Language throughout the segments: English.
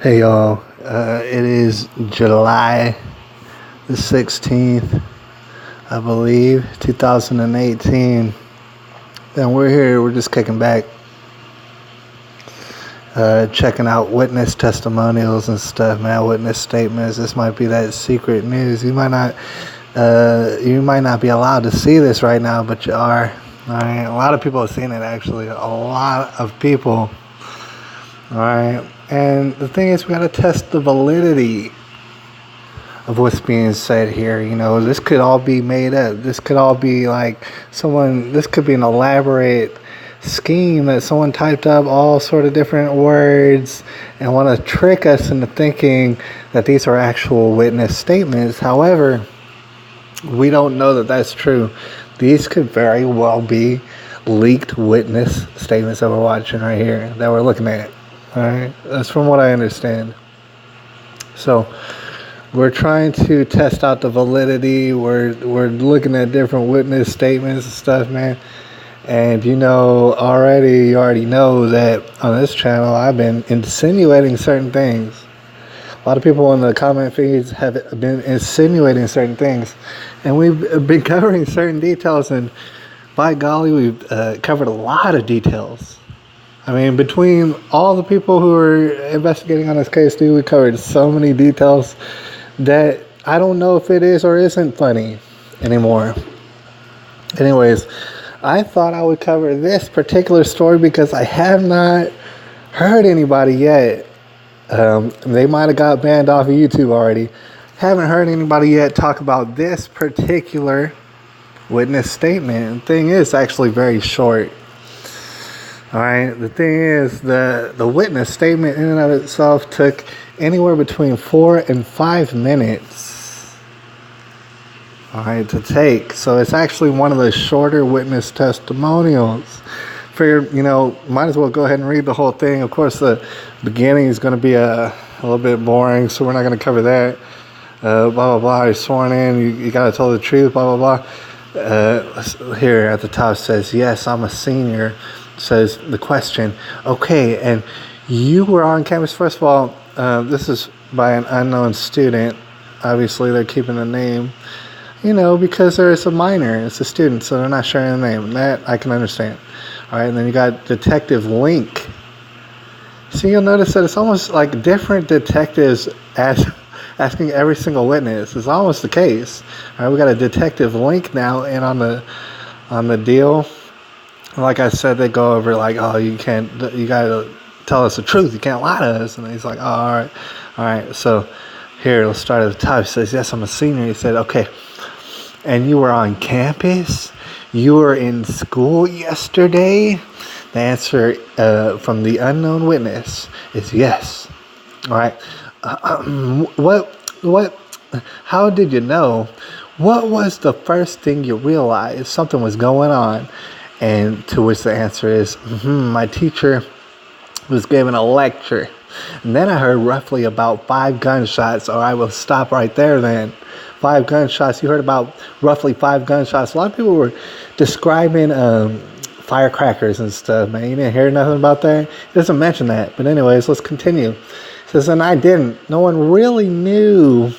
Hey y'all, it is July the 16th, I believe, 2018, and we're here, we're just kicking back, checking out witness testimonials and stuff, man, witness statements. This might be that secret news. You might not be allowed to see this right now, but you are. Alright, a lot of people have seen it actually, a lot of people. Alright, and the thing is, we gotta test the validity of what's being said here. You know, this could all be made up. This could all be like this could be an elaborate scheme that someone typed up all sort of different words and want to trick us into thinking that these are actual witness statements. However, we don't know that that's true. These could very well be leaked witness statements that we're watching right here, that we're looking at. All right, that's from what I understand. So we're trying to test out the validity. We're looking at different witness statements and stuff, man. And you already know that on this channel I've been insinuating certain things. A lot of people in the comment feeds have been insinuating certain things, and we've been covering certain details. And by golly, we've covered a lot of details. I mean, between all the people who are investigating on this case, dude, we covered so many details that I don't know if it is or isn't funny anymore. Anyways, I thought I would cover this particular story because I have not heard anybody yet. They might have got banned off of YouTube already. Haven't heard anybody yet talk about this particular witness statement. The thing is actually very short. All right. The thing is, the witness statement in and of itself took anywhere between 4 and 5 minutes. All right, to take. So it's actually one of the shorter witness testimonials. Figured, might as well go ahead and read the whole thing. Of course, the beginning is going to be a little bit boring, so we're not going to cover that. Blah blah blah. You're sworn in. You got to tell the truth. Blah blah blah. Here at the top says, "Yes, I'm a senior." Says the question, okay, and you were on campus. First of all, this is by an unknown student. Obviously, they're keeping the name, because there's a minor. It's a student, so they're not sharing the name. That I can understand. All right, and then you got Detective Link. So you'll notice that it's almost like different detectives asking every single witness. It's almost the case. All right, we got a Detective Link now in on the deal. Like I said, they go over like, oh, you gotta tell us the truth. You can't lie to us. And he's like, oh, all right. So here, let's start at the top. He says, yes, I'm a senior. He said, okay. And you were on campus? You were in school yesterday? The answer from the unknown witness is yes. All right. How did you know? What was the first thing you realized something was going on? And to which the answer is, my teacher was giving a lecture. And then I heard roughly about 5 gunshots, or I will stop right there then. 5 gunshots. You heard about roughly 5 gunshots. A lot of people were describing firecrackers and stuff, man. You didn't hear nothing about that? It doesn't mention that. But anyways, let's continue. It says, and I didn't. No one really knew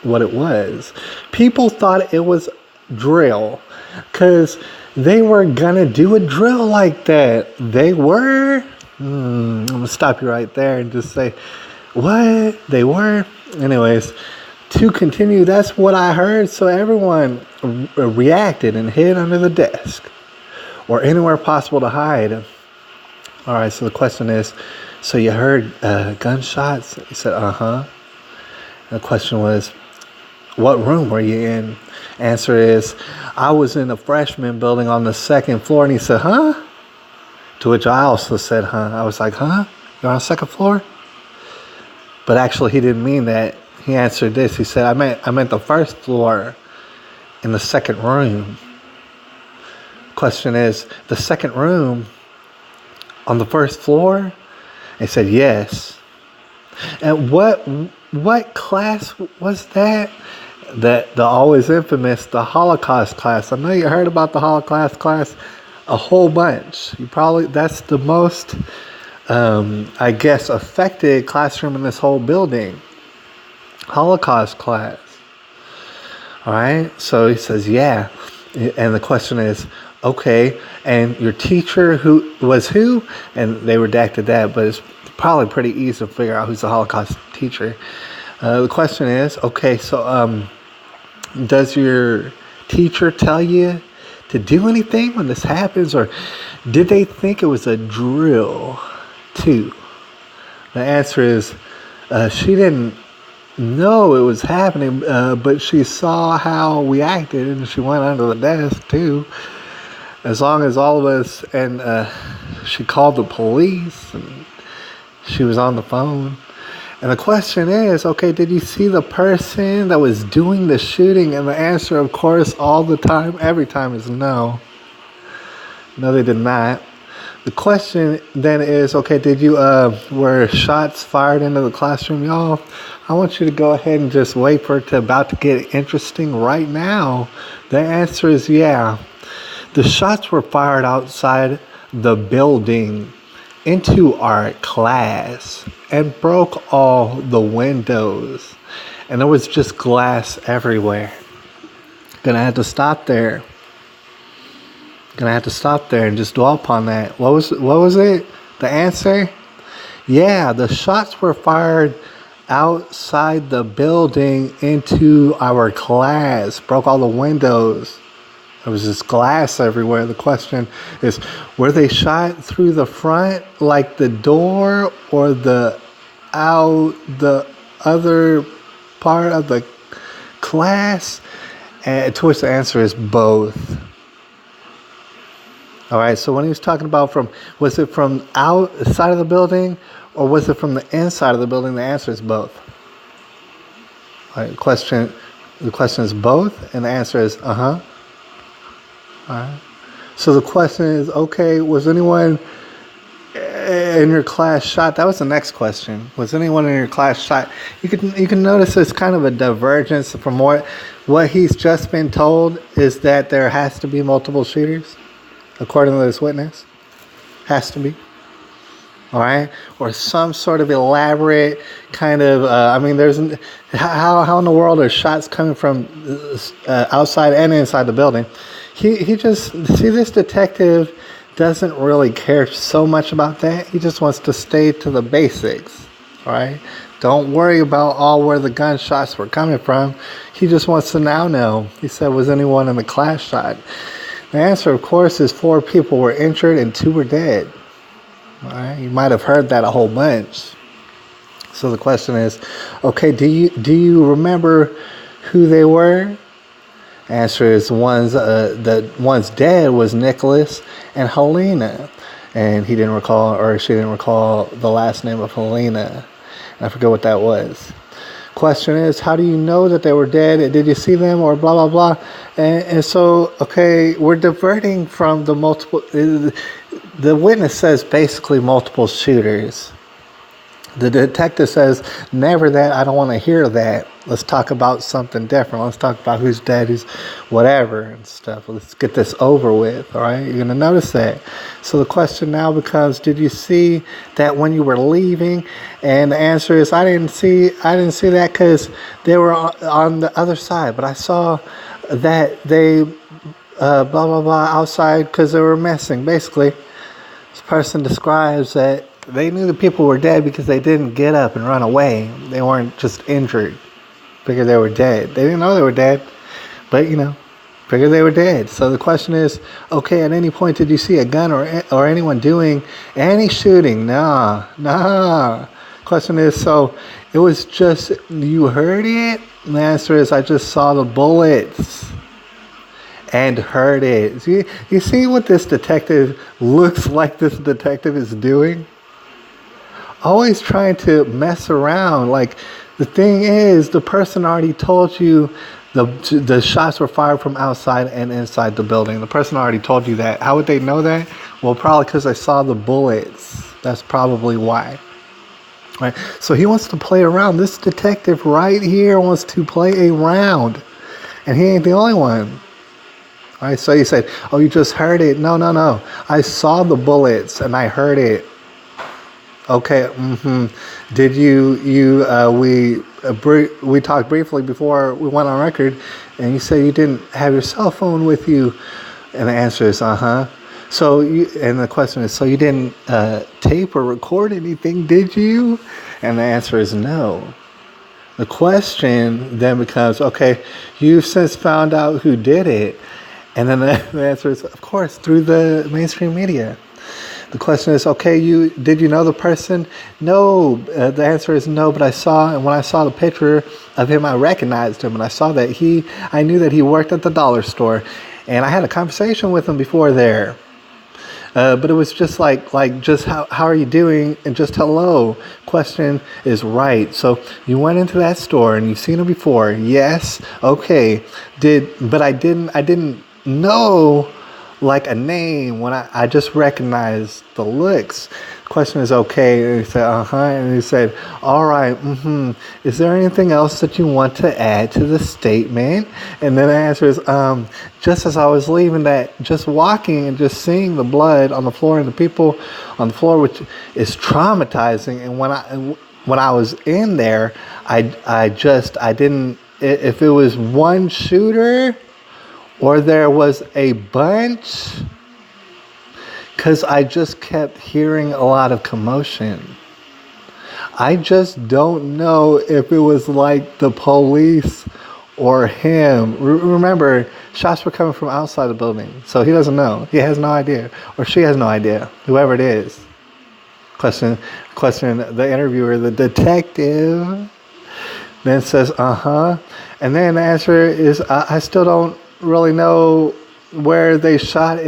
what it was. People thought it was drill, because they were gonna do a drill like that. They were? I'm gonna stop you right there and just say, what? They were? Anyways, to continue, that's what I heard. So everyone reacted and hid under the desk or anywhere possible to hide. All right, so the question is, so you heard gunshots? He said, uh-huh. The question was, what room were you in? Answer is, I was in the freshman building on the 2nd floor. And he said, huh? To which I also said, huh? I was like, huh? You're on the 2nd floor? But actually, he didn't mean that. He answered this. He said, I meant the 1st floor in the 2nd room. Question is, the 2nd room on the 1st floor? He said, yes. And what class was that? The always infamous, the Holocaust class. I know you heard about the Holocaust class a whole bunch. That's the most I guess, affected classroom in this whole building. Holocaust class. All right. So he says, yeah. And the question is, okay, and your teacher who was who? And they redacted that, but it's probably pretty easy to figure out who's the Holocaust teacher. The question is, okay, so does your teacher tell you to do anything when this happens, or did they think it was a drill too? The answer is she didn't know it was happening, but she saw how we acted and she went under the desk too. As long as all of us, and she called the police and she was on the phone. And the question is, okay, did you see the person that was doing the shooting? And the answer, of course, all the time, every time is no. No, they did not. The question then is, okay, were shots fired into the classroom? Y'all, I want you to go ahead and just wait for it to about to get interesting right now. The answer is yeah. The shots were fired outside the building into our class and broke all the windows. And there was just glass everywhere. Gonna have to stop there. And just dwell upon that. What was it? The answer? Yeah, the shots were fired outside the building into our class. Broke all the windows. There was just glass everywhere. The question is, were they shot through the front, like the door, or the other part of the class? And to which the answer is both. All right, so when he was talking about was it from outside of the building or was it from the inside of the building? The answer is both. All right, the question is both, and the answer is uh-huh. All right. So the question is, okay, was anyone in your class shot? That was the next question. Was anyone in your class shot? You can notice there's kind of a divergence from what he's just been told is that there has to be multiple shooters. According to this witness, has to be. All right, or some sort of elaborate kind of. There's how in the world are shots coming from outside and inside the building? He just this detective doesn't really care so much about that. He just wants to stay to the basics. All right, don't worry about where the gunshots were coming from. He just wants to now know. He said, was anyone in the class shot? The answer, of course, is 4 people were injured and 2 were dead. All right? You might have heard that a whole bunch. So the question is, okay, do you remember who they were? The answer is the one's dead was Nicholas and Helena, and he didn't recall, or she didn't recall the last name of Helena. And I forget what that was. Question is, how do you know that they were dead? Did you see them, or blah blah blah? And so, okay, we're diverting from the multiple. The witness says basically multiple shooters. The detective says, never that. I don't want to hear that. Let's talk about something different. Let's talk about who's dead, who's whatever and stuff. Let's get this over with. All right, you're gonna notice that. So the question now becomes, did you see that when you were leaving? And the answer is, I didn't see that because they were on the other side. But I saw that they blah blah blah outside because they were messing. Basically, this person describes that they knew the people were dead because they didn't get up and run away. They weren't just injured. Figured they were dead. They didn't know they were dead, but figured they were dead. So the question is, okay, at any point did you see a gun or anyone doing any shooting? Nah. Question is, so it was just you heard it? And the answer is, I just saw the bullets and heard it. You see what this detective looks like this detective is doing? Always trying to mess around. Like, the thing is, the person already told you the shots were fired from outside and inside the building. The person already told you that. How would they know that? Well, probably because I saw the bullets. That's probably why. Right? So he wants to play around. This detective right here wants to play around. And he ain't the only one. All right, so he said, oh, you just heard it. No. I saw the bullets and I heard it. Okay. Did we talked briefly before we went on record, and you said you didn't have your cell phone with you, and the answer is uh-huh. And the question is, so you didn't tape or record anything, did you? And the answer is no. The question then becomes, okay, you've since found out who did it, and then the answer is, of course, through the mainstream media. The question is, okay, did you know the person? No. The answer is no, but and when I saw the picture of him, I recognized him, and I knew that he worked at the dollar store, and I had a conversation with him before there. But it was just just how are you doing, and just hello. Question is right. So you went into that store and you've seen him before. Yes. Okay. But I didn't know like a name when I just recognized the looks. Question is okay. And he said, uh-huh. And he said, all right, is there anything else that you want to add to the statement? And then the answer is, just as I was leaving that, just walking and just seeing the blood on the floor and the people on the floor, which is traumatizing. And when I was in there, I didn't, if it was one shooter or there was a bunch, because I just kept hearing a lot of commotion. I just don't know if it was like the police or him. Remember, shots were coming from outside the building, so he doesn't know. He has no idea, or she has no idea, whoever it is. Question the interviewer, the detective, then says, uh-huh. And then the answer is, I still don't really know where they shot.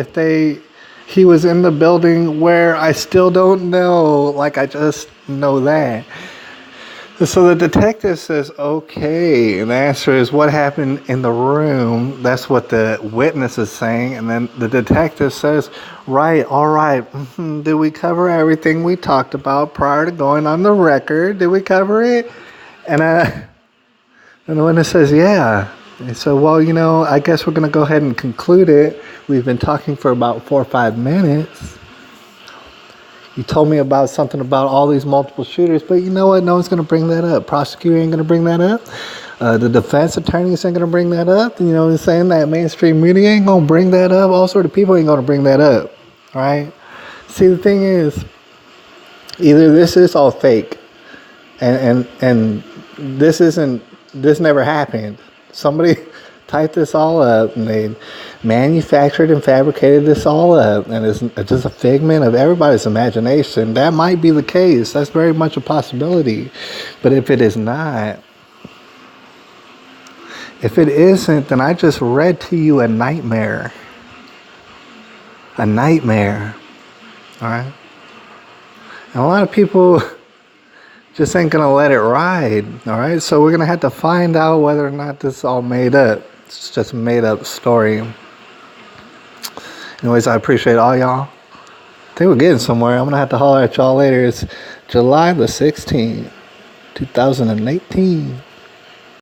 He was in the building where, I still don't know. Like, I just know that. So the detective says, okay. And the answer is, what happened in the room? That's what the witness is saying. And then the detective says, right, all right. Did we cover everything we talked about prior to going on the record? Did we cover it? And the witness says, yeah. And so, well, I guess we're going to go ahead and conclude it. We've been talking for about 4 or 5 minutes. You told me about something about all these multiple shooters, but you know what? No one's going to bring that up. Prosecutor ain't going to bring that up. The defense attorneys ain't going to bring that up. You know what I'm saying? That mainstream media ain't going to bring that up. All sort of people ain't going to bring that up. All right? See, the thing is, either this is all fake, and this never happened. Somebody typed this all up, and they manufactured and fabricated this all up, and it's just a figment of everybody's imagination. That might be the case. That's very much a possibility. But if it is not, if it isn't, then I just read to you a nightmare. A nightmare. All right? And a lot of people just ain't gonna let it ride, all right? So we're gonna have to find out whether or not this is all made up. It's just a made up story. Anyways, I appreciate all y'all. I think we're getting somewhere. I'm gonna have to holler at y'all later. It's July the 16th, 2018.